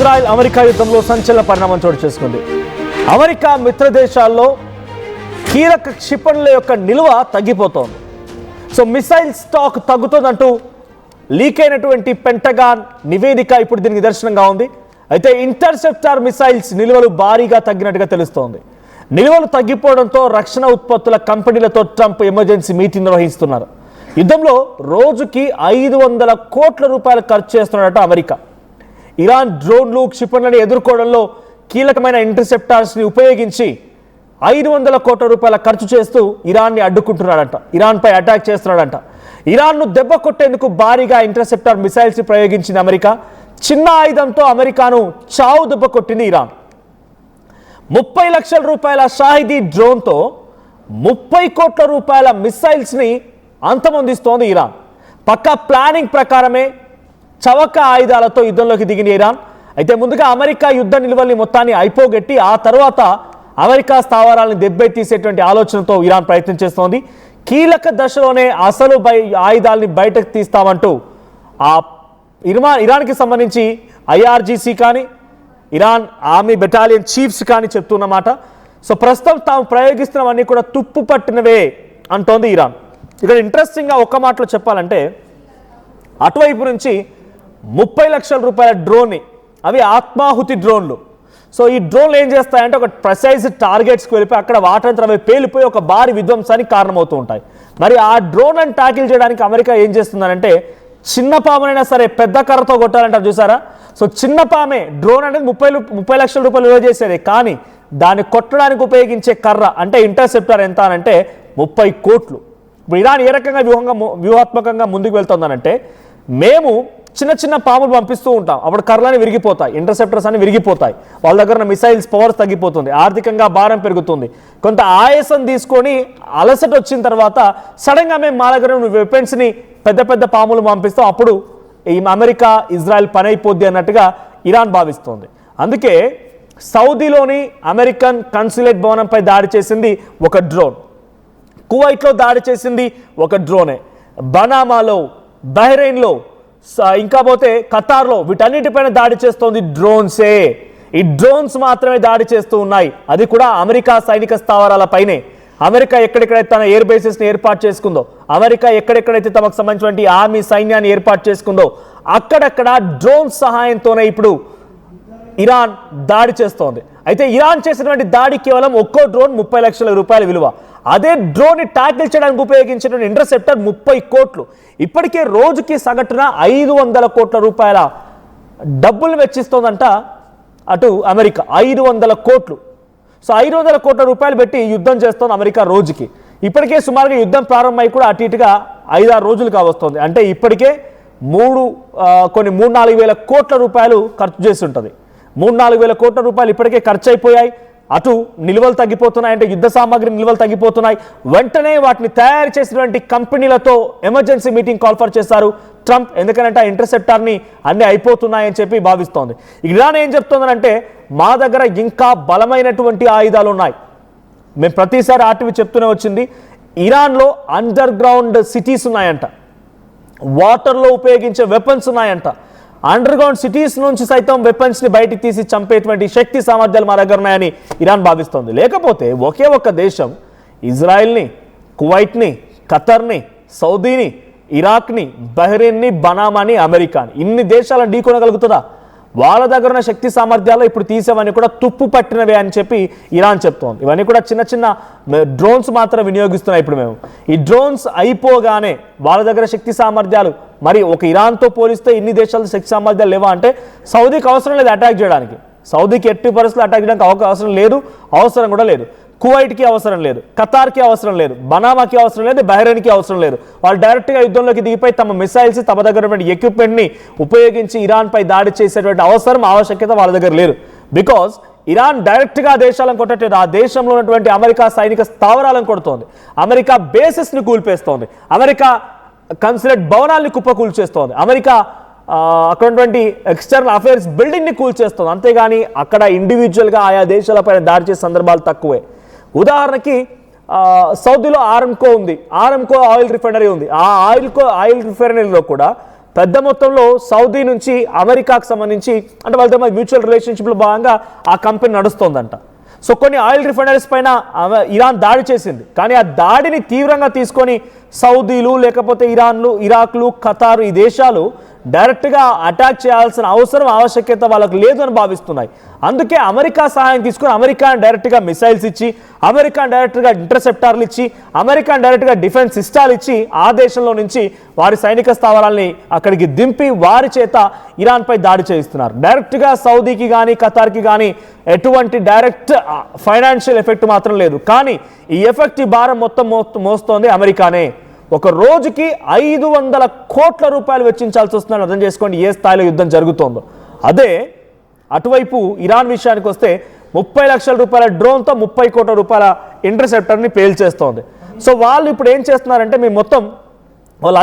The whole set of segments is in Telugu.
ఇజ్రాయెల్ అమెరికా యుద్ధంలో సంచలన పరిణామం చోటు చేసుకుంది. అమెరికా మిత్ర దేశాల్లో కీలక క్షిపణుల యొక్క నిల్వ తగ్గిపోతోంది. సో మిసైల్ స్టాక్ తగ్గుతుందంటూ లీక్ అయినటువంటి పెంటగాన్ నివేదిక ఇప్పుడు దీనికి నిదర్శనంగా ఉంది. అయితే ఇంటర్సెప్టార్ మిసైల్స్ నిల్వలు భారీగా తగ్గినట్టుగా తెలుస్తోంది. నిల్వలు తగ్గిపోవడంతో రక్షణ ఉత్పత్తుల కంపెనీలతో ట్రంప్ ఎమర్జెన్సీ మీటింగ్ నిర్వహిస్తున్నారు. యుద్ధంలో రోజుకి 500 కోట్ల రూపాయలు ఖర్చు చేస్తున్నట్టు అమెరికా. ఇరాన్ డ్రోన్లు క్షిపణులను ఎదుర్కోవడంలో కీలకమైన ఇంటర్సెప్టార్స్ని ఉపయోగించి 500 కోట్ల రూపాయల ఖర్చు చేస్తూ ఇరాన్ని అడ్డుకుంటున్నాడంట. ఇరాన్పై అటాక్ చేస్తున్నాడంట. ఇరాన్ను దెబ్బ కొట్టేందుకు భారీగా ఇంటర్సెప్టార్ మిసైల్స్ ప్రయోగించింది అమెరికా. చిన్న ఆయుధంతో అమెరికాను చావు దెబ్బ కొట్టింది ఇరాన్. 30 లక్షల రూపాయల షాహిదీ డ్రోన్తో 30 కోట్ల రూపాయల మిసైల్స్ని అంతమొందిస్తోంది ఇరాన్. పక్కా ప్లానింగ్ ప్రకారమే చవక ఆయుధాలతో యుద్ధంలోకి దిగిన ఇరాన్. అయితే ముందుగా అమెరికా యుద్ధ నిల్వల్ని మొత్తాన్ని అయిపోగొట్టి ఆ తర్వాత అమెరికా స్థావరాలను దెబ్బతీసేటువంటి ఆలోచనతో ఇరాన్ ప్రయత్నం చేస్తోంది. కీలక దశలోనే అసలు ఆయుధాలని బయటకు తీస్తామంటూ ఆ ఇరాన్కి సంబంధించి ఐఆర్జీసీ కానీ ఇరాన్ ఆర్మీ బెటాలియన్ చీఫ్స్ కానీ చెప్తున్నమాట. సో ప్రస్తుతం తాము ప్రయోగిస్తున్నవన్నీ కూడా తుప్పు పట్టినవే అంటోంది ఇరాన్. ఇక్కడ ఇంట్రెస్టింగ్గా ఒక్క మాటలో చెప్పాలంటే అటువైపు నుంచి 30 లక్షల రూపాయల డ్రోన్ని, అవి ఆత్మాహుతి డ్రోన్లు. సో ఈ డ్రోన్లు ఏం చేస్తాయంటే ఒక ప్రెసైజ్ టార్గెట్స్కి వెళ్ళిపోయి అక్కడ వాటంతా అవి పేలిపోయి ఒక భారీ విధ్వంసానికి కారణమవుతూ ఉంటాయి. మరి ఆ డ్రోన్లను ట్యాకిల్ చేయడానికి అమెరికా ఏం చేస్తుందనంటే చిన్న పామునైనా సరే పెద్ద కర్రతో కొట్టాలంటారు చూసారా. సో చిన్న పామే డ్రోన్ అనేది 30 లక్షల రూపాయలు విలువ చేసేది. కానీ దాన్ని కొట్టడానికి ఉపయోగించే కర్ర అంటే ఇంటర్సెప్టర్ ఎంత అనంటే 30 కోట్లు. ఇప్పుడు ఇరాన్ ఏ రకంగా వ్యూహాత్మకంగా ముందుకు వెళ్తుందనంటే మేము చిన్న చిన్న పాములు పంపిస్తూ ఉంటాం, అప్పుడు కర్రలని విరిగిపోతాయి, ఇంటర్సెప్టర్స్ అని విరిగిపోతాయి, వాళ్ళ దగ్గర ఉన్న మిసైల్స్ పవర్స్ తగ్గిపోతుంది, ఆర్థికంగా భారం పెరుగుతుంది, కొంత ఆయాసం తీసుకొని అలసట వచ్చిన తర్వాత సడన్గా మేము మా దగ్గర వెపన్స్ని పెద్ద పెద్ద పాములు పంపిస్తాం, అప్పుడు ఈ అమెరికా ఇజ్రాయెల్ పని అయిపోద్ది అన్నట్టుగా ఇరాన్ భావిస్తోంది. అందుకే సౌదీలోని అమెరికన్ కన్సులేట్ భవనంపై దాడి చేసింది ఒక డ్రోన్, కువైట్లో దాడి చేసింది ఒక డ్రోనే, బనామాలో, బహ్రెయిన్లో, ఇంకా పోతే ఖతార్లో వీటన్నిటిపైన దాడి చేస్తోంది డ్రోన్సే. ఈ డ్రోన్స్ మాత్రమే దాడి చేస్తూ ఉన్నాయి, అది కూడా అమెరికా సైనిక స్థావరాలపైనే. అమెరికా ఎక్కడెక్కడైతే తన ఎయిర్ బేసెస్ని ఏర్పాటు చేసుకుందో, అమెరికా ఎక్కడెక్కడైతే తమకు సంబంధించినటువంటి ఆర్మీ సైన్యాన్ని ఏర్పాటు చేసుకుందో అక్కడక్కడ డ్రోన్ సహాయంతోనే ఇప్పుడు ఇరాన్ దాడి చేస్తోంది. అయితే ఇరాన్ చేసినటువంటి దాడి కేవలం ఒక్కో డ్రోన్ 30 లక్షల రూపాయల విలువ. అదే డ్రోన్ని ట్యాకిల్ చేయడానికి ఉపయోగించినటువంటి ఇంటర్సెప్టర్ 30 కోట్లు. ఇప్పటికే రోజుకి సగటున 500 కోట్ల రూపాయల డబ్బులు వెచ్చిస్తోందంట అటు అమెరికా. 500 కోట్లు. సో 500 కోట్ల రూపాయలు పెట్టి యుద్ధం చేస్తోంది అమెరికా రోజుకి. ఇప్పటికే సుమారుగా యుద్ధం ప్రారంభమై కూడా అటు ఇటుగా 5-6 రోజులు కావస్తుంది. అంటే ఇప్పటికే 3-4 వేల కోట్ల రూపాయలు ఖర్చు చేసి ఉంటుంది. 3-4 వేల కోట్ల రూపాయలు ఇప్పటికే ఖర్చు అయిపోయాయి. అటు నిల్వలు తగ్గిపోతున్నాయి, అంటే యుద్ధ సామాగ్రి నిల్వలు తగ్గిపోతున్నాయి. వెంటనే వాటిని తయారు చేసినటువంటి కంపెనీలతో ఎమర్జెన్సీ మీటింగ్ కాల్ఫర్ చేశారు ట్రంప్. ఎందుకంటే ఆ ఇంటర్సెప్టార్ని అన్నీ అయిపోతున్నాయని చెప్పి భావిస్తోంది. ఇరాన్ ఏం చెప్తోందంటే మా దగ్గర ఇంకా బలమైనటువంటి ఆయుధాలు ఉన్నాయి. మేము ప్రతిసారి ఆర్టీవీ చెప్తూనే వచ్చింది, ఇరాన్లో అండర్ గ్రౌండ్ సిటీస్ ఉన్నాయంట, వాటర్లో ఉపయోగించే వెపన్స్ ఉన్నాయంట, అండర్ గ్రౌండ్ సిటీస్ నుంచి సైతం వెపన్స్ని బయటికి తీసి చంపేటువంటి శక్తి సామర్థ్యాలు మా దగ్గర ఉన్నాయని ఇరాన్ భావిస్తోంది. లేకపోతే ఒకే ఒక్క దేశం ఇజ్రాయెల్ని, కువైట్ని, ఖతర్ని, సౌదీని, ఇరాక్ని, బహ్రెయిన్ని, బనామాని, అమెరికాని, ఇన్ని దేశాలను ఢీకొనగలుగుతుందా? వాళ్ళ దగ్గర ఉన్న శక్తి సామర్థ్యాలు ఇప్పుడు తీసేవన్నీ కూడా తుప్పు పట్టినవే అని చెప్పి ఇరాన్ చెప్తోంది. ఇవన్నీ కూడా చిన్న చిన్న డ్రోన్స్ మాత్రం వినియోగిస్తున్నాయి. ఇప్పుడు మేము ఈ డ్రోన్స్ అయిపోగానే వాళ్ళ దగ్గర శక్తి సామర్థ్యాలు మరి ఒక ఇరాన్తో పోలిస్తే ఇన్ని దేశాల శక్తి సామర్థ్యాలు లేవా అంటే సౌదీకి అవసరం లేదు అటాక్ చేయడానికి. సౌదీకి ఎట్టి పరిస్థితులు అటాక్ చేయడానికి అవసరం లేదు, అవసరం కూడా లేదు. కువైట్కి అవసరం లేదు, ఖతార్కి అవసరం లేదు, బనామాకి అవసరం లేదు, బహ్రెయిన్కి అవసరం లేదు. వాళ్ళు డైరెక్ట్గా యుద్ధంలోకి దిగిపోయి తమ మిసైల్స్, తమ దగ్గర ఉన్నటువంటి ఎక్విప్మెంట్ని ఉపయోగించి ఇరాన్పై దాడి చేసేటువంటి ఆవశ్యకత వాళ్ళ దగ్గర లేదు. బికాజ్ ఇరాన్ డైరెక్ట్గా దేశాలను కొట్టట్లేదు, ఆ దేశంలో ఉన్నటువంటి అమెరికా సైనిక స్థావరాలను కొడుతోంది, అమెరికా బేసెస్ని కూల్పేస్తోంది, అమెరికా కన్సులేట్ భవనాల్ని కుప్పకూల్చేస్తోంది, అమెరికా అక్కడ ఉన్నటువంటి ఎక్స్టర్నల్ అఫైర్స్ బిల్డింగ్ని కూల్చేస్తుంది. అంతేగాని అక్కడ ఇండివిజువల్గా ఆయా దేశాలపైన దాడి చేసే సందర్భాలు తక్కువే. ఉదాహరణకి సౌదీలో ఆరంకో ఉంది, ఆరంకో ఆయిల్ రిఫైనరీ ఉంది. ఆ ఆయిల్ రిఫైనరీలో కూడా పెద్ద మొత్తంలో సౌదీ నుంచి అమెరికాకు సంబంధించి అంటే వాళ్ళతో మ్యూచువల్ రిలేషన్షిప్లో భాగంగా ఆ కంపెనీ నడుస్తోందంట. సో కొన్ని ఆయిల్ రిఫైనరీస్ పైన ఇరాన్ దాడి చేసింది. కానీ ఆ దాడిని తీవ్రంగా తీసుకొని సౌదీలు లేకపోతే ఇరాక్లు ఖతార్ ఈ దేశాలు డైరెక్ట్గా అటాక్ చేయాల్సిన ఆవశ్యకత వాళ్ళకు లేదు అని భావిస్తున్నాయి. అందుకే అమెరికా సహాయం తీసుకుని అమెరికా డైరెక్ట్గా మిసైల్స్ ఇచ్చి, అమెరికా డైరెక్ట్గా ఇంటర్సెప్టార్లు ఇచ్చి, అమెరికా డైరెక్ట్గా డిఫెన్స్ సిస్టాలు ఇచ్చి ఆ దేశంలో నుంచి వారి సైనిక స్థావరాలని అక్కడికి దింపి వారి చేత ఇరాన్పై దాడి చేయిస్తున్నారు. డైరెక్ట్గా సౌదీకి కానీ ఖతార్కి కానీ ఎటువంటి డైరెక్ట్ ఫైనాన్షియల్ ఎఫెక్ట్ మాత్రం లేదు. కానీ ఈ ఎఫెక్ట్ ఈ భారం మొత్తం మోస్తోంది అమెరికానే. ఒక రోజుకి 500 కోట్ల రూపాయలు వెచ్చించాల్సి వస్తుందని అర్థం చేసుకోండి ఏ స్థాయిలో యుద్ధం జరుగుతోందో. అదే అటువైపు ఇరాన్ విషయానికి వస్తే 30 లక్షల రూపాయల డ్రోన్తో 30 కోట్ల రూపాయల ఇంటర్సెప్టర్ని పేల్చేస్తోంది. సో వాళ్ళు ఇప్పుడు ఏం చేస్తున్నారంటే మేము మొత్తం వాళ్ళు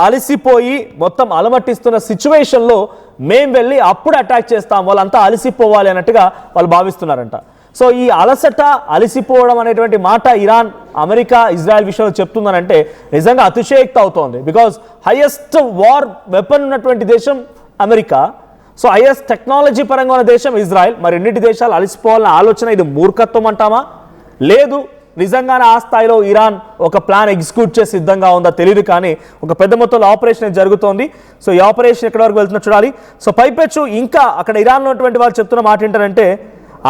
అలసిపోయి మొత్తం అలమట్టిస్తున్న సిచ్యువేషన్లో మేము వెళ్ళి అప్పుడు అటాక్ చేస్తాం, వాళ్ళంతా అలసిపోవాలి అన్నట్టుగా వాళ్ళు భావిస్తున్నారంట. సో ఈ అలసిపోవడం అనేటువంటి మాట ఇరాన్ అమెరికా ఇజ్రాయెల్ విషయంలో చెప్తుందనంటే నిజంగా అతిశయోక్తి అవుతోంది. బికాజ్ హైయెస్ట్ వార్ వెపన్ ఉన్నటువంటి దేశం అమెరికా, సో హైయెస్ట్ టెక్నాలజీ పరంగా ఉన్న దేశం ఇజ్రాయెల్. మరి రెండింటి దేశాలు అలసిపోవాలన్న ఆలోచన ఇది మూర్ఖత్వం అంటామా? లేదు, నిజంగానే ఆ స్థాయిలో ఇరాన్ ఒక ప్లాన్ ఎగ్జిక్యూట్ చేసి సిద్ధంగా ఉందా తెలియదు. కానీ ఒక పెద్ద మొత్తంలో ఆపరేషన్ జరుగుతోంది. సో ఈ ఆపరేషన్ ఎక్కడి వరకు వెళ్తున్నా చూడాలి. సో పైపెచ్చు ఇంకా అక్కడ ఇరాన్లో ఉన్నటువంటి వాళ్ళు చెప్తున్న మాట ఏంటంటే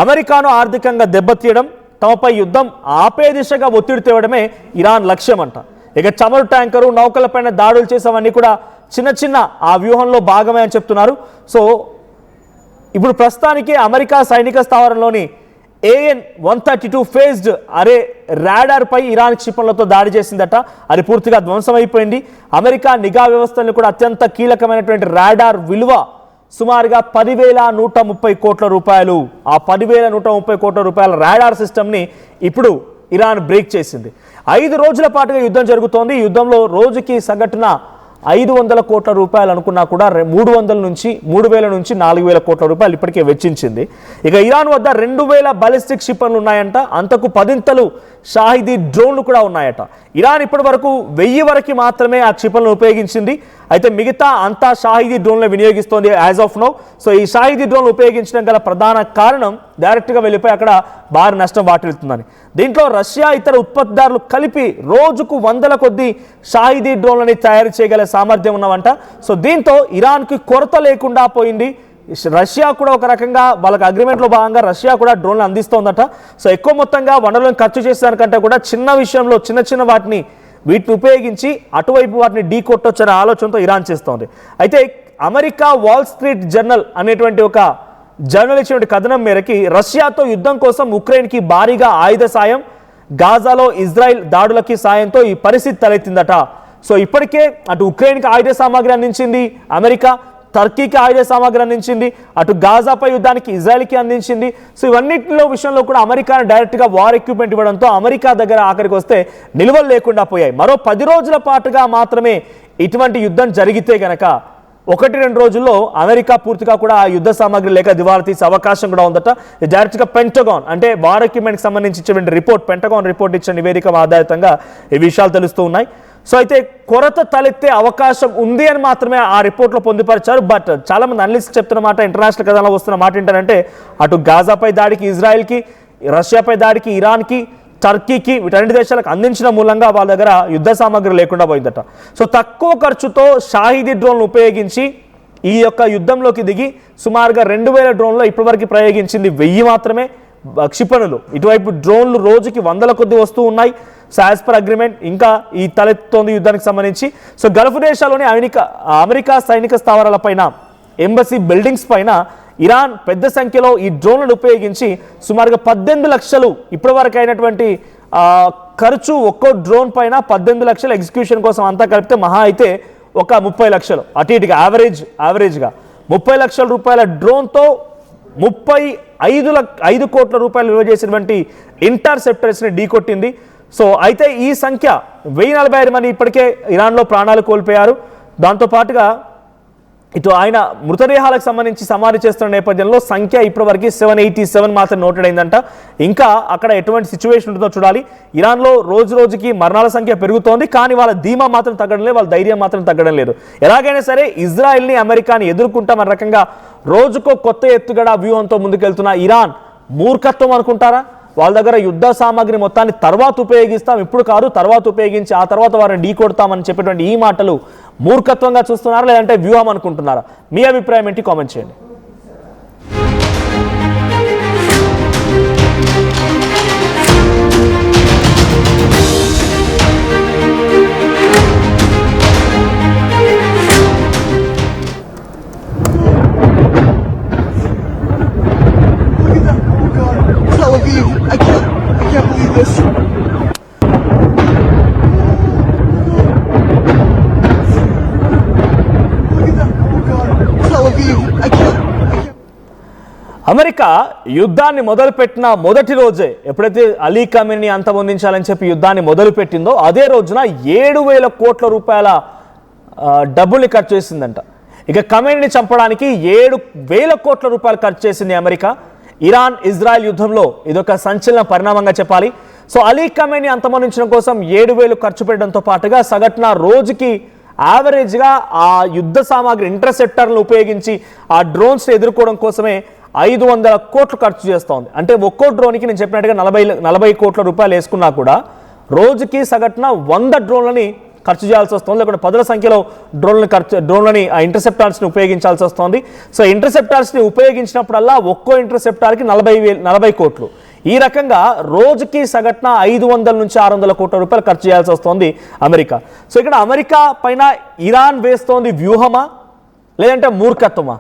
అమెరికాను ఆర్థికంగా దెబ్బతీయడం, తమపై యుద్ధం ఆపే దిశగా ఒత్తిడి తేవడమే ఇరాన్ లక్ష్యం అంట. ఇక చమురు ట్యాంకరు నౌకలపైన దాడులు చేసేవన్నీ కూడా చిన్న ఆ వ్యూహంలో భాగమే అని చెప్తున్నారు. సో ఇప్పుడు ప్రస్తుతానికి అమెరికా సైనిక స్థావరంలోని AN-132 ఫేజ్డ్ అరే రాడార్ పై ఇరాన్ క్షిపణులతో దాడి చేసిందట. అది పూర్తిగా ధ్వంసమైపోయింది. అమెరికా నిఘా వ్యవస్థలను కూడా అత్యంత కీలకమైనటువంటి రాడార్ విలువ సుమారుగా 10,130 కోట్ల రూపాయలు. ఆ 10,130 కోట్ల రూపాయల రాడార్ సిస్టమ్ని ఇప్పుడు ఇరాన్ బ్రేక్ చేసింది. 5 రోజుల పాటుగా యుద్ధం జరుగుతోంది. ఈ యుద్ధంలో రోజుకి సగటున 500 కోట్ల రూపాయలు అనుకున్నా కూడా 3,000 నుంచి 4,000 కోట్ల రూపాయలు ఇప్పటికే వెచ్చించింది. ఇక ఇరాన్ వద్ద 2,000 బాలిస్టిక్ క్షిపణులు ఉన్నాయంట. అంతకు 10 షాహిదీ డ్రోన్లు కూడా ఉన్నాయట. ఇరాన్ ఇప్పటి వరకు 1000 వరకు మాత్రమే ఆ క్షిపణులను ఉపయోగించింది. అయితే మిగతా అంతా షాహిదీ డ్రోన్లు వినియోగిస్తోంది యాజ్ ఆఫ్ నౌ. సో ఈ షాహిదీ డ్రోన్లు ఉపయోగించడం గల ప్రధాన కారణం డైరెక్ట్గా వెళ్ళిపోయి అక్కడ భారీ నష్టం వాటిల్తుందని. దీంట్లో రష్యా ఇతర ఉత్పత్తిదారులు కలిపి రోజుకు 100 కొద్దీ షాహిదీ డ్రోన్లని తయారు చేయగల సామర్థ్యం ఉన్నవంట. సో దీంతో ఇరాన్కి కొరత లేకుండా పోయింది. రష్యా కూడా ఒక రకంగా వాళ్ళకి అగ్రిమెంట్లో భాగంగా రష్యా కూడా డ్రోన్లు అందిస్తోందట. సో ఎక్కువ మొత్తంగా వనరులను ఖర్చు చేసేదానికంటే కూడా చిన్న విషయంలో చిన్న వీటిని ఉపయోగించి అటువైపు వాటిని ఢీ కొట్టొచ్చనే ఆలోచనతో ఇరాన్ చేస్తోంది. అయితే అమెరికా వాల్ స్ట్రీట్ జర్నల్ అనేటువంటి ఒక జర్నల్ ఇచ్చినటువంటి కథనం మేరకి రష్యాతో యుద్ధం కోసం ఉక్రెయిన్కి భారీగా ఆయుధ సాయం, గాజాలో ఇజ్రాయెల్ దాడులకి సాయంతో ఈ పరిస్థితి తలెత్తిందట. సో ఇప్పటికే అటు ఉక్రెయిన్కి ఆయుధ సామాగ్రి అందించింది అమెరికా, టర్కీకి ఆయుధ సామాగ్రి అందించింది, అటు గాజాపై యుద్ధానికి ఇజ్రాయెల్కి అందించింది. సో ఇవన్నిటిలో విషయంలో కూడా అమెరికా డైరెక్ట్గా వార్ ఎక్విప్మెంట్ ఇవ్వడంతో అమెరికా దగ్గర ఆఖరికి వస్తే నిల్వలు లేకుండా పోయాయి. మరో 10 రోజుల పాటుగా మాత్రమే ఇటువంటి యుద్ధం జరిగితే గనక 1-2 రోజుల్లో అమెరికా పూర్తిగా కూడా ఆ యుద్ధ సామాగ్రి లేక దివాలా తీసే అవకాశం కూడా ఉందట. డైరెక్ట్గా పెంటగాన్ అంటే వార్ ఎక్విప్మెంట్కి సంబంధించి ఇచ్చిన రిపోర్ట్, పెంటగాన్ రిపోర్ట్ ఇచ్చిన నివేదిక ఆధారితంగా ఈ విషయాలు తెలుస్తూ ఉన్నాయి. సో అయితే కొరత తలెత్తే అవకాశం ఉంది అని మాత్రమే ఆ రిపోర్ట్లో పొందుపరిచారు. బట్ చాలా మంది అనలిస్ట్ చెప్తున్న మాట, ఇంటర్నేషనల్ కథలో వస్తున్న మాట ఏంటంటే అటు గాజాపై దాడికి ఇజ్రాయెల్కి, రష్యాపై దాడికి ఇరాన్కి, టర్కీకి వీటన్ని దేశాలకు అందించిన మూలంగా వాళ్ళ దగ్గర యుద్ధ సామాగ్రి లేకుండా పోయిందట. సో తక్కువ ఖర్చుతో షాహిదీ డ్రోన్లు ఉపయోగించి ఈ యొక్క యుద్ధంలోకి దిగి సుమారుగా 2,000 డ్రోన్లు ఇప్పటివరకు ప్రయోగించింది 1000 మాత్రమే క్షిపణులు. ఇటువైపు డ్రోన్లు రోజుకి 100 కొద్ది వస్తూ ఉన్నాయి. సో యాజ్ పర్ అగ్రిమెంట్ ఇంకా ఈ తలెత్తుతోంది యుద్ధానికి సంబంధించి. సో గల్ఫ్ దేశాల్లోని అమెరికా సైనిక స్థావరాల పైన, ఎంబసీ బిల్డింగ్స్ పైన ఇరాన్ పెద్ద సంఖ్యలో ఈ డ్రోన్లను ఉపయోగించి సుమారుగా 18 లక్షలు ఇప్పటివరకు అయినటువంటి ఖర్చు ఒక్కో డ్రోన్ పైన 18 లక్షల ఎగ్జిక్యూషన్ కోసం అంతా కలిపితే మహా అయితే ఒక 30 లక్షలు అటు ఇటుగా యావరేజ్గా 30 లక్షల రూపాయల డ్రోన్తో 35 కోట్ల రూపాయలు విలువ చేసినటువంటి ఇంటర్సెప్టర్స్ని ఢీకొట్టింది. సో అయితే ఈ సంఖ్య 1045 మంది ఇప్పటికే ఇరాన్లో ప్రాణాలు కోల్పోయారు. దాంతోపాటుగా ఇటు ఆయన మృతదేహాలకు సంబంధించి సమాధి చేస్తున్న నేపథ్యంలో సంఖ్య ఇప్పటివరకు 787 మాత్రం నోటెడ్ అయిందంట. ఇంకా అక్కడ ఎటువంటి సిచ్యువేషన్ ఉంటుందో చూడాలి. ఇరాన్లో రోజు రోజుకి మరణాల సంఖ్య పెరుగుతోంది, కానీ వాళ్ళ ధీమా మాత్రం తగ్గడం లేదు, వాళ్ళ ధైర్యం మాత్రం తగ్గడం లేదు. ఎలాగైనా సరే ఇజ్రాయెల్ని అమెరికాని ఎదుర్కొంటామన్న రకంగా రోజుకో కొత్త ఎత్తుగడ వ్యూహంతో ముందుకెళ్తున్న ఇరాన్ మూర్ఖత్వం అనుకుంటారా? వాళ్ళ దగ్గర యుద్ధ సామాగ్రి మొత్తాన్ని తర్వాత ఉపయోగిస్తాం, ఇప్పుడు కాదు తర్వాత ఉపయోగించి ఆ తర్వాత వారిని ఢీ కొడతామని చెప్పేటువంటి ఈ మాటలు మూర్ఖత్వంగా చూస్తున్నారా లేదంటే వ్యూహం అనుకుంటున్నారా? మీ అభిప్రాయం ఏంటి? కామెంట్ చేయండి. I can't believe this. Look at that. Oh God. Tel Aviv. I can't. America యుద్ధాన్ని మొదలుపెట్టిన మొదటి రోజే ఎప్పుడైతే అలీ ఖమేనీని అంతమొందించాలని చెప్పి యుద్ధాన్ని మొదలుపెట్టిందో అదే రోజున 7,000 కోట్ల రూపాయల డబ్బుల్ని ఖర్చు చేసిందంట. ఇక ఖమేనీని చంపడానికి 7,000 కోట్ల రూపాయలు ఖర్చు చేసింది అమెరికా. ఇరాన్ ఇజ్రాయెల్ యుద్ధంలో ఇదొక సంచలన పరిణామంగా చెప్పాలి. సో అలీ ఖమేనీ అంతమొందించడం కోసం 7,000 ఖర్చు పెట్టడంతో పాటుగా సగటున రోజుకి యావరేజ్గా ఆ యుద్ధ సామాగ్రి ఇంటర్సెప్టర్లను ఉపయోగించి ఆ డ్రోన్స్ని ఎదుర్కోవడం కోసమే 500 కోట్లు ఖర్చు చేస్తోంది. అంటే ఒక్కో డ్రోన్కి నేను చెప్పినట్టుగా 40 కోట్ల రూపాయలు వేసుకున్నా కూడా రోజుకి సగటున 100 డ్రోన్లని ఖర్చు చేయాల్సి వస్తుంది, లేకపోతే పదుల సంఖ్యలో డ్రోన్లని ఆ ఇంటర్సెప్టార్స్ని ఉపయోగించాల్సి వస్తుంది. సో ఇంటర్సెప్టార్స్ని ఉపయోగించినప్పుడల్లా ఒక్కో ఇంటర్సెప్టార్కి 40 కోట్లు. ఈ రకంగా రోజుకి సగటున 500 నుంచి 600 కోట్ల రూపాయలు ఖర్చు చేయాల్సి వస్తుంది అమెరికా. సో ఇక్కడ అమెరికా పైన ఇరాన్ వేస్తోంది వ్యూహమా లేదంటే మూర్ఖత్వమా?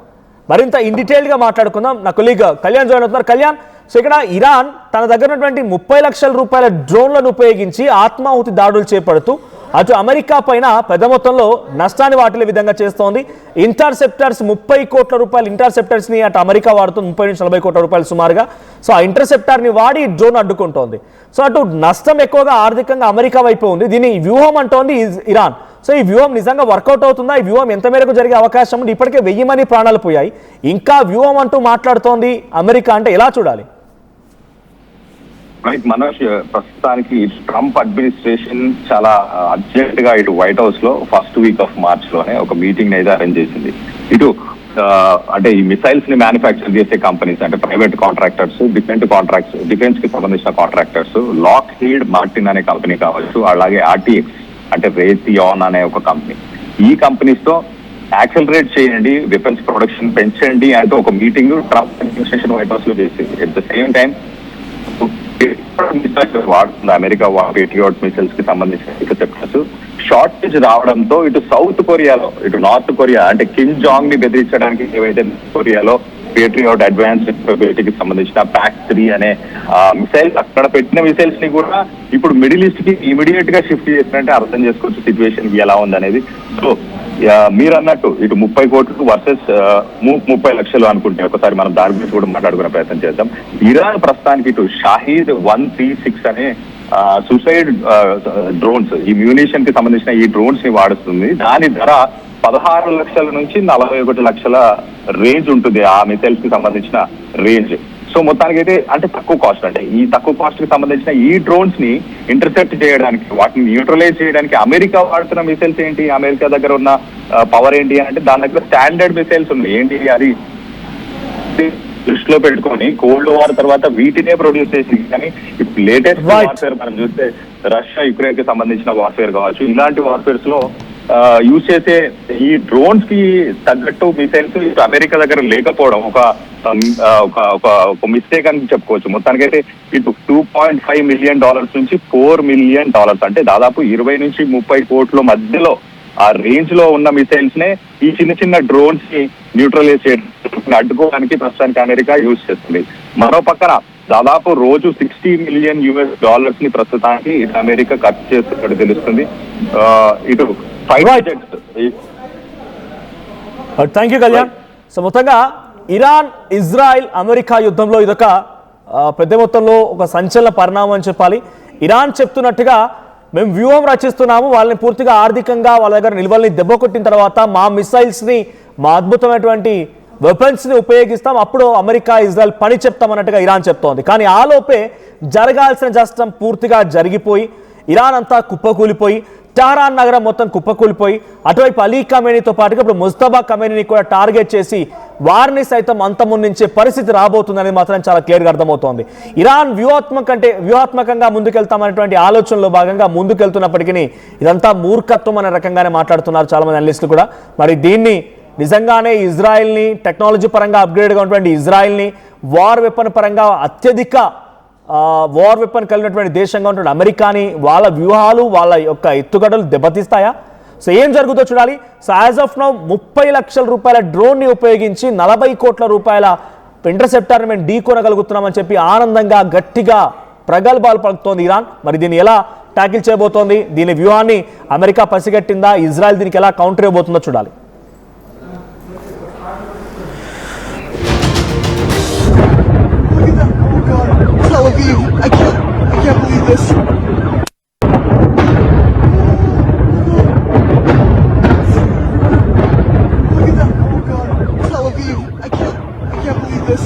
మరింత ఇన్ డీటెయిల్గా మాట్లాడుకుందాం. నా కొలీగ్ కళ్యాణ్ జాయిన్ అవుతున్నారు. కళ్యాణ్, సో ఇక్కడ ఇరాన్ తన దగ్గర ఉన్నటువంటి 30 లక్షల రూపాయల డ్రోన్లను ఉపయోగించి ఆత్మాహుతి దాడులు చేపడుతూ అటు అమెరికా పైన పెద్ద మొత్తంలో నష్టాన్ని వాటిల్లే విధంగా చేస్తోంది. ఇంటర్సెప్టర్స్ 30 కోట్ల రూపాయలు ఇంటర్సెప్టర్స్ని అటు అమెరికా వాడుతుంది, 30 నుంచి 40 కోట్ల రూపాయలు సుమారుగా. సో ఆ ఇంటర్సెప్టర్ని వాడి డ్రోన్ అడ్డుకుంటోంది. సో అటు నష్టం ఎక్కువగా ఆర్థికంగా అమెరికా వైపు ఉంది. దీని వ్యూహం అంటోంది ఇరాన్. సో ఈ వ్యూహం నిజంగా వర్కౌట్ అవుతుందా? ఈ వ్యూహం ఎంత మేరకు జరిగే అవకాశం ఉంది? ఇప్పటికే 1000 మంది ప్రాణాలు పోయాయి, ఇంకా వ్యూహం అంటూ మాట్లాడుతోంది అమెరికా అంటే ఎలా చూడాలి? మనోజ్, ప్రస్తుతానికి ట్రంప్ అడ్మినిస్ట్రేషన్ చాలా అర్జెంట్ గా ఇటు వైట్ హౌస్ లో ఫస్ట్ వీక్ ఆఫ్ మార్చ్ లోనే ఒక మీటింగ్ అయితే అరేంజ్ చేసింది. ఇటు అంటే ఈ మిసైల్స్ ని మ్యానుఫ్యాక్చర్ చేసే కంపెనీస్ అంటే ప్రైవేట్ కాంట్రాక్టర్స్, డిఫెన్స్ కి సంబంధించిన కాంట్రాక్టర్స్, లాక్ హీడ్ మార్టిన్ అనే కంపెనీ కావచ్చు, అలాగే ఆర్టీఎక్స్ అంటే రేథియాన్ అనే ఒక కంపెనీ, ఈ కంపెనీస్ తో యాక్సలరేట్ చేయండి, వెపన్స్ ప్రొడక్షన్ పెంచండి అంటే ఒక meeting Trump administration white house లో చేసింది. ఎట్ ద సేమ్ టైం వాడుతుంది అమెరికా పేట్రియాట్ మిసైల్స్ కి సంబంధించిన ఇంటర్సెప్టర్స్ షార్టేజ్ రావడంతో ఇటు సౌత్ కొరియాలో, ఇటు నార్త్ కొరియా అంటే కిమ్ జాంగ్ ని బెదిరించడానికి ఏవైతే కొరియాలో పేట్రియాట్ అడ్వాన్స్ కి సంబంధించిన PAC-3 అనే మిసైల్స్ అక్కడ పెట్టిన మిసైల్స్ ని కూడా ఇప్పుడు మిడిల్ ఈస్ట్ కి ఇమీడియట్ గా షిఫ్ట్ చేసినట్టే అర్థం చేసుకోవచ్చు సిచ్యువేషన్ ఎలా ఉందనేది. సో మీరు అన్నట్టు ఇటు 30 కోట్లు వర్సెస్ 30 లక్షలు అనుకుంటే ఒకసారి మనం దాని గురించి కూడా మాట్లాడుకునే ప్రయత్నం చేద్దాం. ఇరాన్ ప్రస్తుతానికి ఇటు షాహీద్ 136 అనే సూసైడ్ డ్రోన్స్, ఈ మ్యూనిషన్ కి సంబంధించిన ఈ డ్రోన్స్ ని వాడుతుంది. దాని ధర 16 లక్షల నుంచి 41 లక్షల రేంజ్ ఉంటుంది ఆ మిసైల్స్ కి సంబంధించిన రేంజ్. సో మొత్తానికి అయితే అంటే తక్కువ కాస్ట్, అంటే ఈ తక్కువ కాస్ట్ కి సంబంధించిన ఈ డ్రోన్స్ ని ఇంటర్సెప్ట్ చేయడానికి, వాటిని న్యూట్రలైజ్ చేయడానికి అమెరికా వాడుతున్న మిసైల్స్ ఏంటి, అమెరికా దగ్గర ఉన్న పవర్ ఏంటి అంటే దాని దగ్గర స్టాండర్డ్ మిసైల్స్ ఉన్నాయి. ఏంటి అది దృష్టిలో పెట్టుకొని కోల్డ్ వార్ తర్వాత వీటినే ప్రొడ్యూస్ చేసింది. కానీ ఇప్పుడు లేటెస్ట్ వార్ఫేర్ మనం చూస్తే రష్యా యుక్రెయిన్ కి సంబంధించిన వార్ఫేర్ కావచ్చు, ఇలాంటి వార్ఫేర్స్ లో యూజ్ చేసే ఈ డ్రోన్స్ కి తగ్గట్టు మిసైల్స్ అమెరికా దగ్గర లేకపోవడం ఒక మిస్టేక్ అని చెప్పుకోవచ్చు. మొత్తానికైతే ఇటు $2.5 మిలియన్ నుంచి $4 మిలియన్, అంటే దాదాపు 20 నుంచి 30 కోట్ల మధ్యలో ఆ రేంజ్ లో ఉన్న మిసైల్స్ నే ఈ చిన్న డ్రోన్స్ ని న్యూట్రలైజ్ చేయడానికి అడ్డుకోవడానికి ప్రస్తుతానికి అమెరికా యూజ్ చేస్తుంది. మరో పక్కన దాదాపు రోజు $60 మిలియన్ ని ప్రస్తుతానికి ఇటు అమెరికా ఖర్చు చేస్తున్నట్టు తెలుస్తుంది. ఇటు థ్యాంక్ యూ కళ్యాణ్. సో మొత్తంగా ఇరాన్ ఇజ్రాయెల్ అమెరికా యుద్ధంలో ఇదొక పెద్ద మొత్తంలో ఒక సంచలన పరిణామం అని చెప్పాలి. ఇరాన్ చెప్తున్నట్టుగా మేము వ్యూహం రచిస్తున్నాము, వాళ్ళని పూర్తిగా ఆర్థికంగా వాళ్ళ దగ్గర నిల్వల్ని దెబ్బ కొట్టిన తర్వాత మా మిసైల్స్ని మా అద్భుతమైనటువంటి వెపన్స్ని ఉపయోగిస్తాం, అప్పుడు అమెరికా ఇజ్రాయెల్ పని చెప్తామన్నట్టుగా ఇరాన్ చెప్తోంది. కానీ ఆలోపే జరగాల్సిన నష్టం పూర్తిగా జరిగిపోయి ఇరాన్ అంతా కుప్పకూలిపోయి టెహరాన్ నగరం మొత్తం కుప్పకూలిపోయి అటువైపు అలీ ఖమేనీతో పాటుగా ఇప్పుడు ముస్తఫా ఖమేనీని కూడా టార్గెట్ చేసి వారిని సైతం అంతమొందించే పరిస్థితి రాబోతుందనేది మాత్రం చాలా క్లియర్గా అర్థమవుతోంది. ఇరాన్ వ్యూహాత్మకంగా ముందుకెళ్తామనేటువంటి ఆలోచనలో భాగంగా ముందుకెళ్తున్నప్పటికీ ఇదంతా మూర్ఖత్వం అనే రకంగానే మాట్లాడుతున్నారు చాలామంది అనలిస్టులు కూడా. మరి దీన్ని నిజంగానే ఇజ్రాయెల్ని టెక్నాలజీ పరంగా అప్గ్రేడ్గా ఉన్నటువంటి ఇజ్రాయెల్ని వార్ వెపన్ పరంగా అత్యధిక వార్ వెపన్ కలిగినటువంటి దేశంగా ఉన్నటువంటి అమెరికాని వాళ్ళ వ్యూహాలు వాళ్ళ యొక్క ఎత్తుగడలు దెబ్బతీస్తాయా? సో ఏం జరుగుతుందో చూడాలి. సో యాజ్ ఆఫ్ నౌ 30 లక్షల రూపాయల డ్రోన్ని ఉపయోగించి 40 కోట్ల రూపాయల ఇంటర్సెప్టార్ని మేము ఢీకొనగలుగుతున్నామని చెప్పి ఆనందంగా గట్టిగా ప్రగల్భాలు పలుకుతోంది ఇరాన్. మరి దీన్ని ఎలా ట్యాకిల్ చేయబోతోంది, దీని వ్యూహాన్ని అమెరికా పసిగట్టిందా, ఇజ్రాయెల్ దీనికి ఎలా కౌంటర్ ఇవ్వబోతుందో చూడాలి. Tel Aviv, I can't believe this. Look at that, oh God, Tel Aviv, I can't believe this.